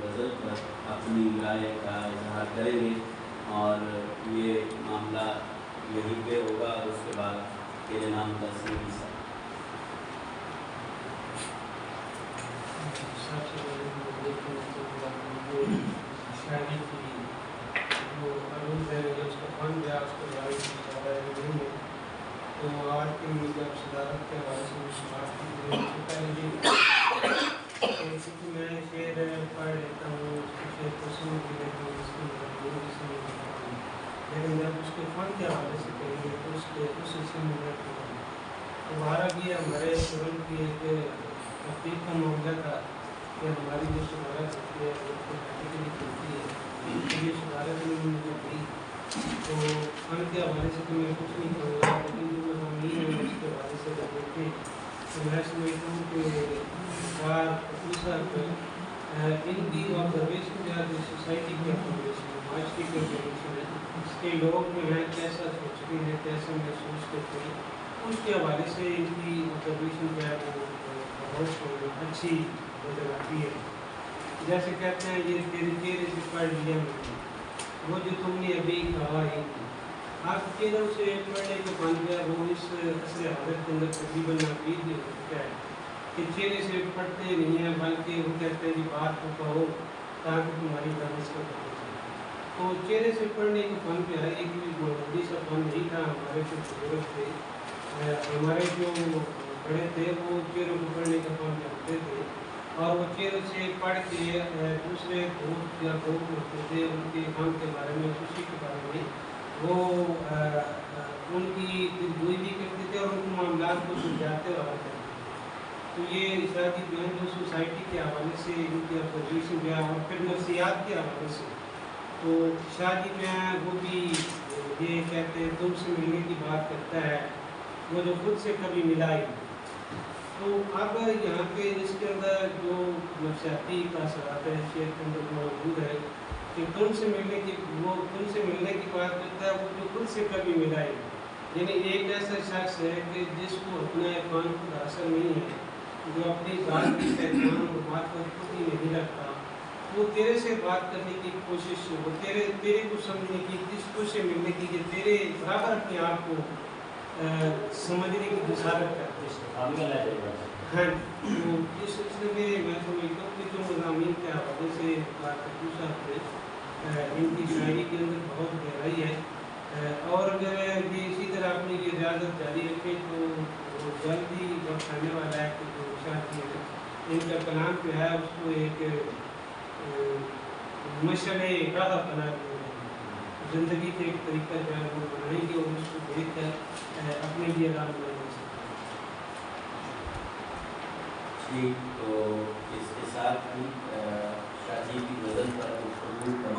غزل پر اپنی رائے کا اظہار کریں گے اور یہ معاملہ یہیں پہ ہوگا اور اس کے بعد میرے نام تسلیم صاحب. شاعری کی جو عروض ہے یا اس کا فن یا اس کے بارے میں زیادہ نہیں ہے. تو آج کی جب صدارت کے حوالے سے بات کی پہلے کیونکہ میں شعر پڑھ لیتا ہوں اس کی شعر کو سن بھی لیتا ہوں اس کی مضمون بھی سن لیتا ہوں لیکن جب اس کے فن کے حوالے سے کہیں گے تو اس سلسلے میں میں کہوں تو بارہ بھی ہمارے شروع کی ایک تحقیق کا معاملہ تھا کہ ہماری جو صدارت ہوتی ہے وہ پریکٹیکلی ہوتی ہے یہ صدارت میں مجھے دی تو فن کے حوالے سے تو میں کچھ نہیں کہوں گا لیکن جو مضامین ہیں اس کے حوالے سے جب دیکھیں تو میں سمجھتا ہوں کہ ان کی آبزرویشن یا جو سوسائٹی کی آبزرویشن ہے معاشرے کی آبزرویشن ہے اس کے لوگ جو ہیں کیسا سوچتے ہیں کیسا محسوس کرتے ہیں اس کے حوالے سے ان کی آبزرویشن جو ہے وہ بہت اچھی نظر آتی ہے. جیسے کہتے ہیں یہ تیرے چہرے سے پڑھ لیا میں نے وہ جو تم نے ابھی کہا ہی آپ چہروں سے پڑھنے کو بن گیا وہ اس عصر حاضر کے اندر تقریباً ناقید ہو چکا ہے کہ چہرے سے پڑھتے نہیں ہیں بلکہ وہ کہتے ہیں کہ بات کو کہو تاکہ تمہاری بحث کو پتہ چلے. تو چہرے سے پڑھنے کا فن جو ہے ایک بھی بنیادی سا فن نہیں تھا. ہمارے جو بزرگ تھے ہمارے جو بڑے تھے وہ چہروں کو پڑھنے کا فن جانتے تھے اور وہ چہروں سے پڑھ کے دوسرے دوست یا دوست ہوتے تھے ان کے کام کے بارے میں خوشی کے بارے میں وہ ان کی دلجوئی بھی کرتے تھے اور ان کے معاملات کو سلجھاتے رہا کرتے تھے. تو یہ اشاعتی جو ہے جو سوسائٹی کے حوالے سے ان کی اپوزیشن جو ہے اور پھر نفسیات کے حوالے سے تو شاعری جو ہے وہ بھی یہ کہتے ہیں تم سے ملنے کی بات کرتا ہے وہ جو خود سے کبھی ملا ہی. تو اب یہاں پہ اس کے اندر جو نفسیاتی کا اثرات ہے شعر کے اندر موجود ہے کہ تم سے ملنے کی وہ تم سے ملنے کی بات کرتا ہے وہ جو خود سے کبھی ملا ہی. یعنی ایک ایسا شخص ہے کہ جس کو اپنا فن خود حاصل نہیں ہے جو اپنی ذات کی پہچان اور بات کو خود ہی نہیں رکھتا وہ تیرے سے بات کرنے کی کوشش وہ تیرے کو سمجھنے کی جس کو سے ملنے کی کہ تیرے برابر اپنے آپ کو سمجھنے کی جسارت کرتے ہیں. ہاں تو اس سلسلے میں میں سمجھتا ہوں کہ جو مضامین کے حوالے سے پوچھا ہے ان کی شاعری کے اندر بہت گہرائی ہے اور اگر یہ اسی طرح اپنی یہ ریاضت جاری رکھے تو جلد ہی وقت آنے والا ہے کہ جو شاعری ان کا کلام جو ہے اس کو ایک مشعل راہ بنا زندگی کے ایک طریقہ جو ہے وہ بنائیں گے اور اس کو دیکھ کر اپنے لیے راہ بنائیں گے. ٹھیک تو اس کے ساتھ ہی شاہ جی کی غزل پر